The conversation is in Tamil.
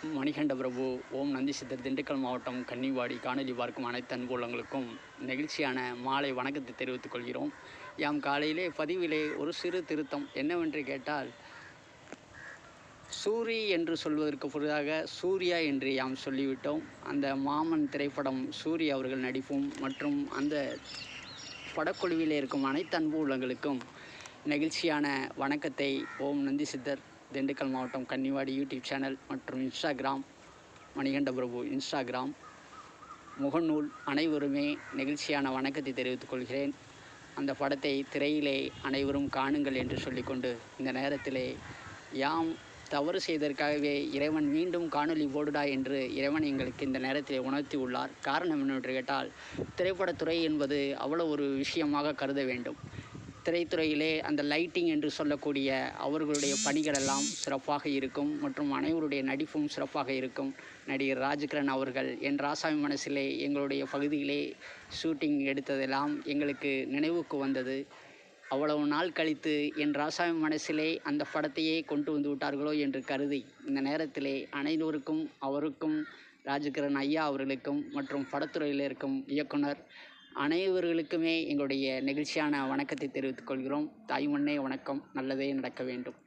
மணிகண்ட பிரபு. ஓம் நந்தி சித்தர். திண்டுக்கல் மாவட்டம் கன்னிவாடி. காணொலி பார்க்கும் அனைத்து அன்புள்ளங்களுக்கும் நெகிழ்ச்சியான மாலை வணக்கத்தை தெரிவித்துக் கொள்கிறோம். யாம் காலையிலே பதிவிலே ஒரு சிறு திருத்தம் என்னவென்று கேட்டால், சூரி என்று சொல்வதற்கு பொருளாக சூர்யா என்று யாம் சொல்லிவிட்டோம். அந்த மாமன் திரைப்படம் சூர்யா அவர்கள் நடிப்பும் மற்றும் அந்த படக்குழுவிலே இருக்கும் அனைத்து அன்பு உள்ளங்களுக்கும் நெகிழ்ச்சியான வணக்கத்தை ஓம் நந்தி சித்தர் திண்டுக்கல் மாவட்டம் கன்னிவாடி யூடியூப் சேனல் மற்றும் இன்ஸ்டாகிராம் மணிகண்ட பிரபு இன்ஸ்டாகிராம் முகநூல் அனைவருமே நெகிழ்ச்சியான வணக்கத்தை தெரிவித்துக் கொள்கிறேன். அந்த படத்தை திரையிலே அனைவரும் காணுங்கள் என்று சொல்லிக்கொண்டு, இந்த நேரத்திலே யாம் தவறு செய்ததற்காகவே இறைவன் மீண்டும் காணொலி போடுடா என்று இறைவன் எங்களுக்கு இந்த நேரத்திலே உணர்த்தி உள்ளார். காரணம் என்னவென்று கேட்டால், திரைப்படத்துறை என்பது அவ்வளோ ஒரு விஷயமாக கருத வேண்டும். திரைத்துறையிலே அந்த லைட்டிங் என்று சொல்லக்கூடிய அவர்களுடைய பணிகளெல்லாம் சிறப்பாக இருக்கும் மற்றும் அனைவருடைய நடிப்பும் சிறப்பாக இருக்கும். நடிகர் ராஜ்கிரண் அவர்கள் என் ராசாமி மனசிலே எங்களுடைய பகுதியிலே ஷூட்டிங் எடுத்ததெல்லாம் எங்களுக்கு நினைவுக்கு வந்தது. அவ்வளவு நாள் கழித்து என் ராசாமி மனசிலே அந்த படத்தையே கொண்டு வந்து விட்டார்களோ என்று கருதி, இந்த நேரத்திலே அனைவருக்கும் அவருக்கும் ராஜ்கிரண் ஐயா அவர்களுக்கும் மற்றும் படத்துறையில் இருக்கும் இயக்குனர் அனைவர்களுக்குமே எங்களுடைய நெகிழ்ச்சியான வணக்கத்தை தெரிவித்துக் கொள்கிறோம். தாய்மண்ணே வணக்கம். நல்லதே நடக்க வேண்டும்.